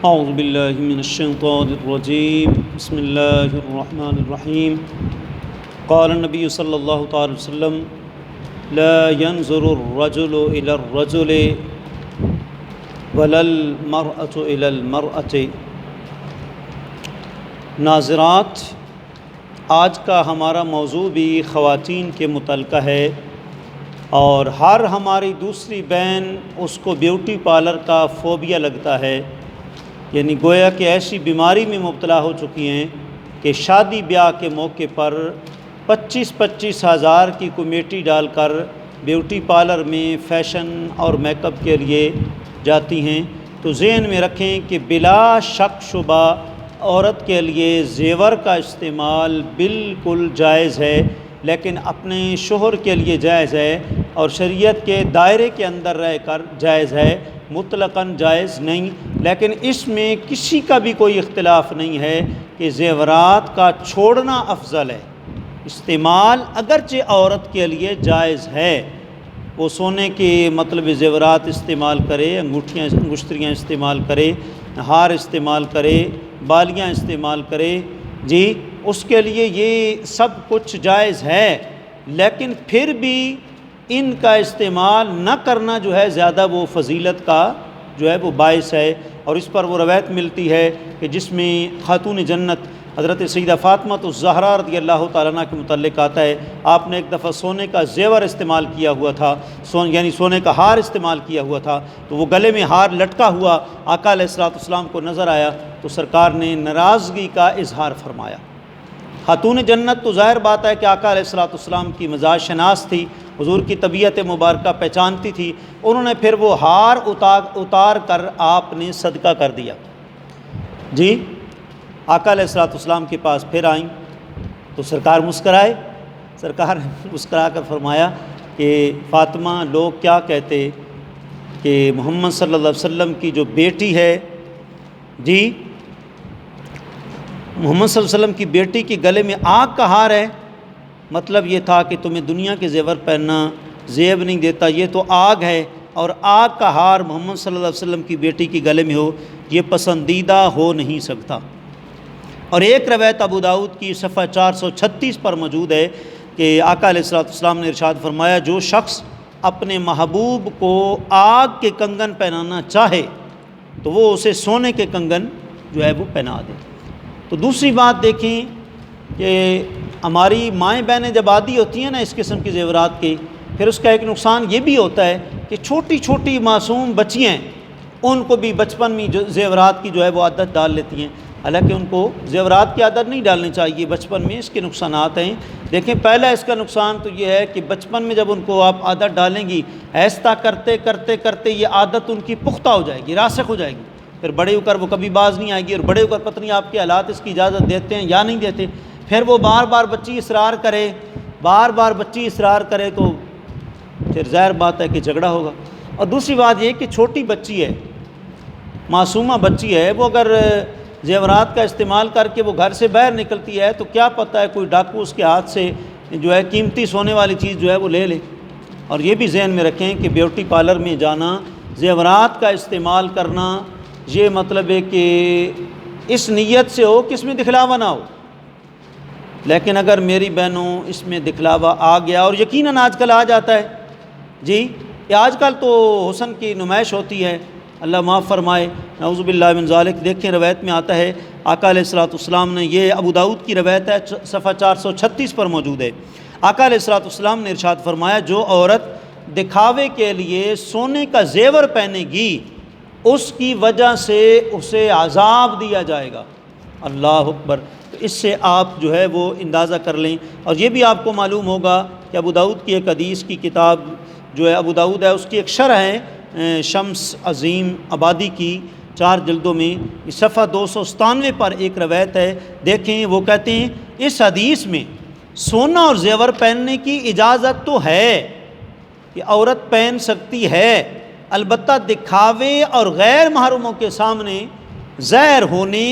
اعوذ باللہ من الشیطان الرجیم بسم اللہ الرحمن الرحیم قال النبی صلی اللہ تعالی وسلم لا ينظر الرجل الى الرجل ولا المرأة الى المرأة۔ ناظرات، آج کا ہمارا موضوع بھی خواتین کے متعلقہ ہے، اور ہر ہماری دوسری بہن اس کو بیوٹی پارلر کا فوبیا لگتا ہے، یعنی گویا کہ ایسی بیماری میں مبتلا ہو چکی ہیں کہ شادی بیاہ کے موقع پر 25-25 ہزار کی کمیٹی ڈال کر بیوٹی پارلر میں فیشن اور میک اپ کے لیے جاتی ہیں۔ تو ذہن میں رکھیں کہ بلا شک شبہ عورت کے لیے زیور کا استعمال بالکل جائز ہے، لیکن اپنے شوہر کے لیے جائز ہے اور شریعت کے دائرے کے اندر رہ کر جائز ہے، مطلقاً جائز نہیں۔ لیکن اس میں کسی کا بھی کوئی اختلاف نہیں ہے کہ زیورات کا چھوڑنا افضل ہے۔ استعمال اگرچہ عورت کے لیے جائز ہے، وہ سونے کے زیورات استعمال کرے، انگشتریاں استعمال کرے، ہار استعمال کرے، بالیاں استعمال کرے، جی اس کے لیے یہ سب کچھ جائز ہے، لیکن پھر بھی ان کا استعمال نہ کرنا جو ہے زیادہ وہ فضیلت کا جو ہے وہ باعث ہے۔ اور اس پر وہ روایت ملتی ہے کہ جس میں خاتون جنت حضرت سیدہ فاطمہ الزہرا رضی اللہ تعالیٰ عنہ کے متعلق آتا ہے، آپ نے ایک دفعہ سونے کا زیور استعمال کیا ہوا تھا، یعنی سونے کا ہار استعمال کیا ہوا تھا، تو وہ گلے میں ہار لٹکا ہوا آقا علیہ الصلوۃ والسلام کو نظر آیا تو سرکار نے ناراضگی کا اظہار فرمایا۔ خاتون جنت تو ظاہر بات ہے کہ آقا علیہ الصلوۃ والسلام کی مزاج شناس تھی، حضور کی طبیعت مبارکہ پہچانتی تھی، انہوں نے پھر وہ ہار اتار کر آپ نے صدقہ کر دیا۔ جی آقا علیہ الصلوۃ والسلام کے پاس پھر آئیں تو سرکار مسکرائے، سرکار نے مسکرا کر فرمایا کہ فاطمہ، لوگ کیا کہتے کہ محمد صلی اللہ علیہ وسلم کی جو بیٹی ہے، جی محمد صلی اللہ علیہ وسلم کی بیٹی کے گلے میں آگ کا ہار ہے، مطلب یہ تھا کہ تمہیں دنیا کے زیور پہننا زیب نہیں دیتا، یہ تو آگ ہے، اور آگ کا ہار محمد صلی اللہ علیہ وسلم کی بیٹی کے گلے میں ہو، یہ پسندیدہ ہو نہیں سکتا۔ اور ایک روایت ابو داؤد کی صفحہ 436 پر موجود ہے کہ آقا علیہ الصلوۃ والسلام نے ارشاد فرمایا، جو شخص اپنے محبوب کو آگ کے کنگن پہنانا چاہے تو وہ اسے سونے کے کنگن جو ہے وہ پہنا دے۔ تو دوسری بات دیکھیں کہ ہماری مائیں بہنیں جب عادی ہوتی ہیں نا اس قسم کے زیورات کی، پھر اس کا ایک نقصان یہ بھی ہوتا ہے کہ چھوٹی چھوٹی معصوم بچیاں ان کو بھی بچپن میں جو زیورات کی جو ہے وہ عادت ڈال لیتی ہیں، حالانکہ ان کو زیورات کی عادت نہیں ڈالنی چاہیے بچپن میں، اس کے نقصانات ہیں۔ دیکھیں پہلا اس کا نقصان تو یہ ہے کہ بچپن میں جب ان کو آپ عادت ڈالیں گی، ایسا کرتے کرتے کرتے یہ عادت ان کی پختہ ہو جائے گی، راسخ ہو جائے گی، پھر بڑے ہو کر وہ کبھی باز نہیں آئے گی، اور بڑے ہو کر پتہ نہیں آپ کے حالات اس کی اجازت دیتے ہیں یا نہیں دیتے، پھر وہ بار بار بچی اصرار کرے تو پھر ظاہر بات ہے کہ جھگڑا ہوگا۔ اور دوسری بات یہ کہ چھوٹی بچی ہے، معصومہ بچی ہے، وہ اگر زیورات کا استعمال کر کے وہ گھر سے باہر نکلتی ہے تو کیا پتہ ہے کوئی ڈاکو اس کے ہاتھ سے جو ہے قیمتی سونے والی چیز جو ہے وہ لے لے۔ اور یہ بھی ذہن میں رکھیں کہ بیوٹی پارلر میں جانا، زیورات کا استعمال کرنا، یہ مطلب ہے کہ اس نیت سے ہو کہ اس میں دکھلاوا نہ ہو، لیکن اگر میری بہنوں اس میں دکھلاوا آ گیا، اور یقیناً آج کل آ جاتا ہے، جی آج کل تو حسن کی نمائش ہوتی ہے، اللہ معاف فرمائے، نعوذ باللہ من ذالک۔ دیکھیں روایت میں آتا ہے آقا علیہ الصلوۃ والسلام نے، یہ ابو داؤد کی روایت ہے، صفحہ 436 پر موجود ہے، آقا علیہ الصلوۃ والسلام نے ارشاد فرمایا، جو عورت دکھاوے کے لیے سونے کا زیور پہنے گی اس کی وجہ سے اسے عذاب دیا جائے گا۔ اللہ اکبر۔ تو اس سے آپ جو ہے وہ اندازہ کر لیں۔ اور یہ بھی آپ کو معلوم ہوگا کہ ابو داؤد کی ایک حدیث کی کتاب جو ہے ابو داؤد ہے، اس کی ایک شرح ہے شمس عظیم آبادی کی 4 جلدوں میں، صفحہ 297 پر ایک روایت ہے، دیکھیں وہ کہتے ہیں اس حدیث میں سونا اور زیور پہننے کی اجازت تو ہے کہ عورت پہن سکتی ہے، البتہ دکھاوے اور غیر محرموں کے سامنے ظاہر ہونے،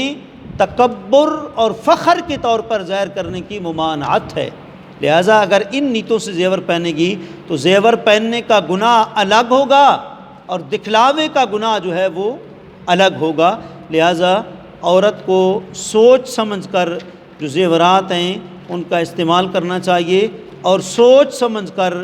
تکبر اور فخر کے طور پر ظاہر کرنے کی ممانعت ہے۔ لہٰذا اگر ان نیتوں سے زیور پہنے گی تو زیور پہننے کا گناہ الگ ہوگا اور دکھلاوے کا گناہ جو ہے وہ الگ ہوگا۔ لہٰذا عورت کو سوچ سمجھ کر جو زیورات ہیں ان کا استعمال کرنا چاہیے، اور سوچ سمجھ کر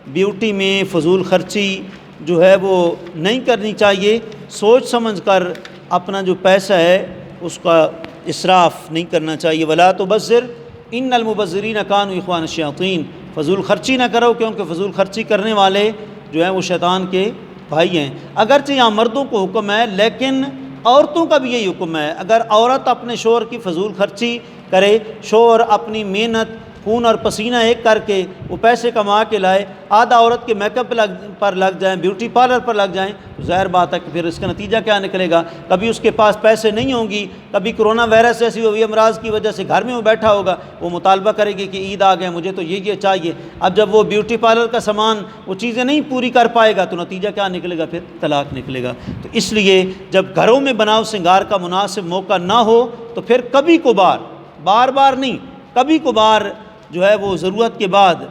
بیوٹی میں فضول خرچی جو ہے وہ نہیں کرنی چاہیے، سوچ سمجھ کر اپنا جو پیسہ ہے اس کا اسراف نہیں کرنا چاہیے۔ ولا تبذر ان المبذرین کانوا اخوان الشیاطین، فضول خرچی نہ کرو کیونکہ فضول خرچی کرنے والے جو ہیں وہ شیطان کے بھائی ہیں۔ اگرچہ یہاں مردوں کو حکم ہے لیکن عورتوں کا بھی یہی حکم ہے، اگر عورت اپنے شوہر کی فضول خرچی کرے، شوہر اپنی محنت خون اور پسینہ ایک کر کے وہ پیسے کما کے لائے، آدھا عورت کے میک اپ پر لگ جائیں، بیوٹی پارلر پر لگ جائیں، تو ظاہر بات ہے کہ پھر اس کا نتیجہ کیا نکلے گا؟ کبھی اس کے پاس پیسے نہیں ہوں گی، کبھی کرونا وائرس ایسی ہوئی امراض کی وجہ سے گھر میں وہ بیٹھا ہوگا، وہ مطالبہ کرے گی کہ عید آ گئے مجھے تو یہ چاہیے۔ اب جب وہ بیوٹی پارلر کا سامان وہ چیزیں نہیں پوری کر پائے گا تو نتیجہ کیا نکلے گا؟ پھر طلاق نکلے گا۔ تو اس لیے جب گھروں میں بناؤ سنگار کا مناسب موقع نہ ہو تو پھر کبھی کبھار، بار بار نہیں، کبھی کبھار جو ہے وہ ضرورت کے بعد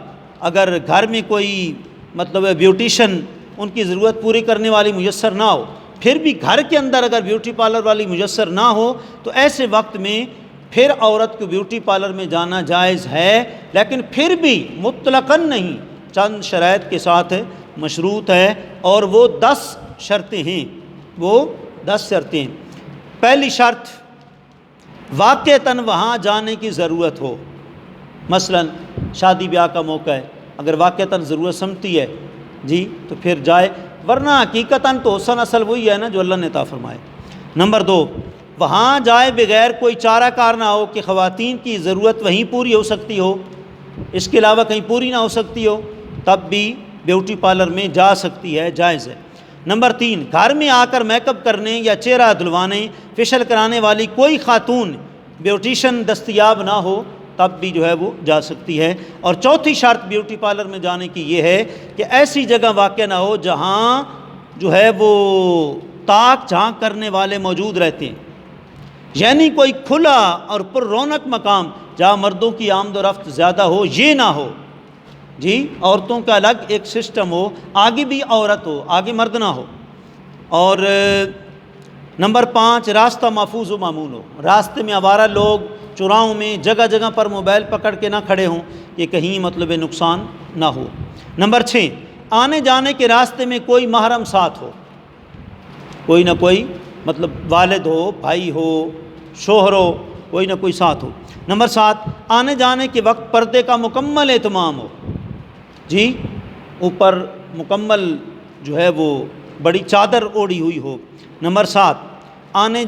اگر گھر میں کوئی مطلب بیوٹیشن ان کی ضرورت پوری کرنے والی میسر نہ ہو، پھر بھی گھر کے اندر اگر بیوٹی پارلر والی میسر نہ ہو تو ایسے وقت میں پھر عورت کو بیوٹی پارلر میں جانا جائز ہے، لیکن پھر بھی مطلقاً نہیں، چند شرائط کے ساتھ مشروط ہے، اور وہ 10 شرطیں ہیں، وہ 10 شرطیں۔ پہلی شرط، واقعتاً وہاں جانے کی ضرورت ہو، مثلاً شادی بیاہ کا موقع ہے، اگر واقعتاً ضرورت سمجھتی ہے جی تو پھر جائے، ورنہ حقیقتاً تو حسن اصل وہی ہے نا جو اللہ نے عطا فرمائے۔ نمبر 2، وہاں جائے بغیر کوئی چارہ کار نہ ہو کہ خواتین کی ضرورت وہیں پوری ہو سکتی ہو، اس کے علاوہ کہیں پوری نہ ہو سکتی ہو، تب بھی بیوٹی پارلر میں جا سکتی ہے، جائز ہے۔ نمبر 3، گھر میں آ کر میک اپ کرنے یا چہرہ دھلوانے فیشل کرانے والی کوئی خاتون بیوٹیشن دستیاب نہ ہو، تب بھی جو ہے وہ جا سکتی ہے۔ اور چوتھی شرط بیوٹی پارلر میں جانے کی یہ ہے کہ ایسی جگہ واقع نہ ہو جہاں جو ہے وہ تاک جھانک کرنے والے موجود رہتے ہیں، یعنی کوئی کھلا اور پر رونق مقام جہاں مردوں کی آمد و رفت زیادہ ہو، یہ نہ ہو جی، عورتوں کا الگ ایک سسٹم ہو، آگے بھی عورت ہو آگے مرد نہ ہو۔ اور نمبر 5، راستہ محفوظ و معمول ہو، راستے میں آوارہ لوگ چوراہوں میں جگہ جگہ پر موبائل پکڑ کے نہ کھڑے ہوں کہ کہیں مطلب نقصان نہ ہو۔ نمبر 6، آنے جانے کے راستے میں کوئی محرم ساتھ ہو، کوئی نہ کوئی مطلب والد ہو، بھائی ہو، شوہر ہو، کوئی نہ کوئی ساتھ ہو۔ نمبر 7، آنے جانے کے وقت پردے کا مکمل اہتمام ہو جی، اوپر مکمل جو ہے وہ بڑی چادر اوڑھی ہوئی ہو۔ نمبر 7، آنے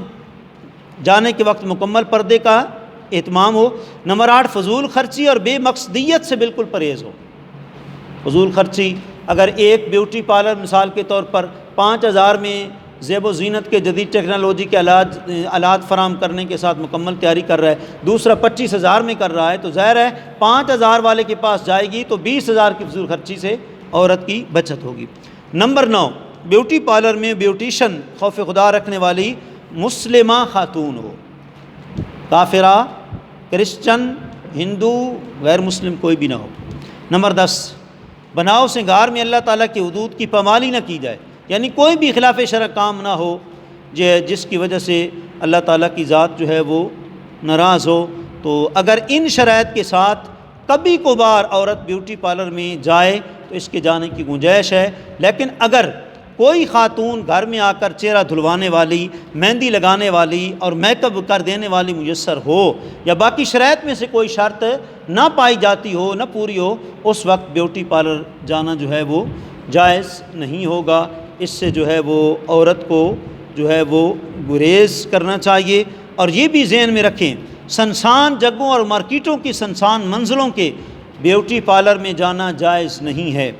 جانے کے وقت مکمل پردے کا اہتمام ہو۔ نمبر 8، فضول خرچی اور بے مقصدیت سے بالکل پرہیز ہو۔ فضول خرچی، اگر ایک بیوٹی پارلر مثال کے طور پر 5000 میں زیب و زینت کے جدید ٹیکنالوجی کے آلات فراہم کرنے کے ساتھ مکمل تیاری کر رہا ہے، دوسرا 25000 میں کر رہا ہے، تو ظاہر ہے 5000 والے کے پاس جائے گی تو 20000 کی فضول خرچی سے عورت کی بچت ہوگی۔ نمبر 9، بیوٹی پارلر میں بیوٹیشن خوف خدا رکھنے والی مسلمہ خاتون ہو، کافرہ، کرسچن، ہندو، غیر مسلم کوئی بھی نہ ہو۔ نمبر 10، بناؤ سنگار میں اللہ تعالیٰ کی حدود کی پامالی نہ کی جائے، یعنی کوئی بھی خلاف شرع کام نہ ہو جس کی وجہ سے اللہ تعالیٰ کی ذات جو ہے وہ ناراض ہو۔ تو اگر ان شرائط کے ساتھ کبھی کبھار عورت بیوٹی پارلر میں جائے تو اس کے جانے کی گنجائش ہے، لیکن اگر کوئی خاتون گھر میں آ کر چہرہ دھلوانے والی، مہندی لگانے والی اور میک اپ کر دینے والی میسر ہو، یا باقی شرائط میں سے کوئی شرط نہ پائی جاتی ہو، نہ پوری ہو، اس وقت بیوٹی پارلر جانا جو ہے وہ جائز نہیں ہوگا۔ اس سے جو ہے وہ عورت کو جو ہے وہ گریز کرنا چاہیے۔ اور یہ بھی ذہن میں رکھیں، سنسان جگہوں اور مارکیٹوں کی سنسان منزلوں کے بیوٹی پارلر میں جانا جائز نہیں ہے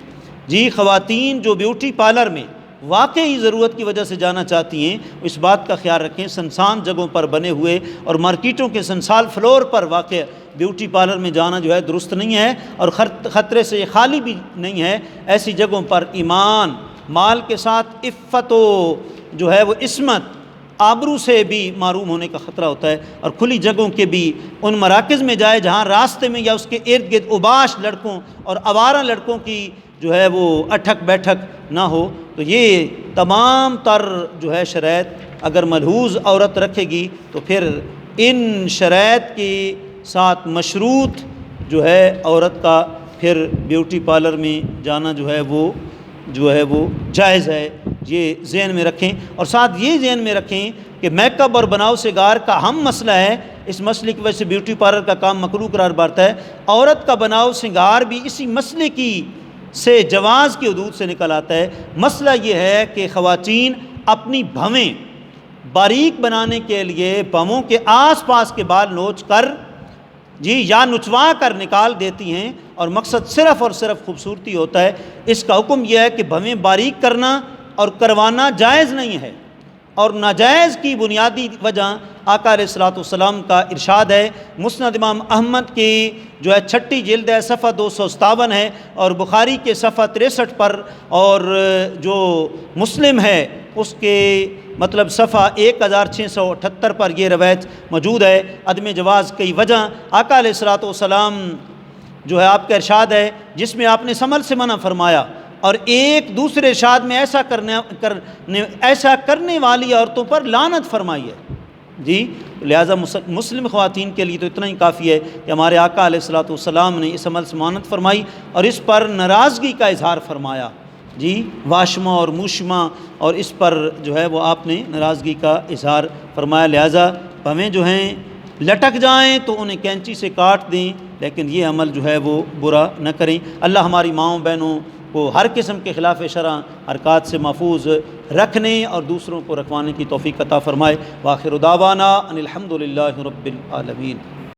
جی۔ خواتین جو بیوٹی پارلر میں واقعی ضرورت کی وجہ سے جانا چاہتی ہیں، اس بات کا خیال رکھیں سنسان جگہوں پر بنے ہوئے اور مارکیٹوں کے سنسال فلور پر واقع بیوٹی پارلر میں جانا جو ہے درست نہیں ہے، اور خطرے سے خالی بھی نہیں ہے۔ ایسی جگہوں پر ایمان، مال کے ساتھ عفت و جو ہے وہ عصمت، آبرو سے بھی معروم ہونے کا خطرہ ہوتا ہے۔ اور کھلی جگہوں کے بھی ان مراکز میں جائے جہاں راستے میں یا اس کے ارد گرد اوباش لڑکوں اور آوارہ لڑکوں کی جو ہے وہ اٹھک بیٹھک نہ ہو۔ تو یہ تمام تر جو ہے شرائط اگر ملحوظ عورت رکھے گی تو پھر ان شرائط کے ساتھ مشروط جو ہے عورت کا پھر بیوٹی پارلر میں جانا جو ہے وہ جائز ہے۔ یہ ذہن میں رکھیں، اور ساتھ یہ ذہن میں رکھیں کہ میک اپ اور بناؤ سنگار کا اہم مسئلہ ہے، اس مسئلے کی وجہ سے بیوٹی پارلر کا کام مکروہ قرار پاتا ہے۔ عورت کا بناؤ سنگار بھی اسی مسئلے کی سے جواز کی حدود سے نکل آتا ہے۔ مسئلہ یہ ہے کہ خواتین اپنی بھویں باریک بنانے کے لیے بھووں کے آس پاس کے بال نوچ کر یا نچوا کر نکال دیتی ہیں، اور مقصد صرف اور صرف خوبصورتی ہوتا ہے۔ اس کا حکم یہ ہے کہ بھویں باریک کرنا اور کروانا جائز نہیں ہے، اور ناجائز کی بنیادی وجہ آقا علیہ الصلوۃ والسلام کا ارشاد ہے، مسند امام احمد کی جو ہے 6 جلد ہے، صفحہ 257 ہے، اور بخاری کے صفحہ 63 پر، اور جو مسلم ہے اس کے مطلب صفحہ 1678 پر یہ روایت موجود ہے۔ عدم جواز کئی وجہ آقا علیہ الصلوۃ والسلام جو ہے آپ کا ارشاد ہے جس میں آپ نے سمل سے منع فرمایا، اور ایک دوسرے ارشاد میں ایسا کرنے والی عورتوں پر لعنت فرمائی ہے۔ جی لہٰذا مسلم خواتین کے لیے تو اتنا ہی کافی ہے کہ ہمارے آقا علیہ الصلوۃ والسلام نے اس عمل سے معنت فرمائی اور اس پر ناراضگی کا اظہار فرمایا، جی واشمہ اور موشمہ، اور اس پر جو ہے وہ آپ نے ناراضگی کا اظہار فرمایا۔ لہٰذا بھویں جو ہیں لٹک جائیں تو انہیں کینچی سے کاٹ دیں، لیکن یہ عمل جو ہے وہ برا نہ کریں۔ اللہ ہماری ماؤں بہنوں کو ہر قسم کے خلاف شرع حرکات سے محفوظ رکھنے اور دوسروں کو رکھوانے کی توفیق عطا فرمائے۔ وآخر دعوانا ان الحمد للہ رب العالمین۔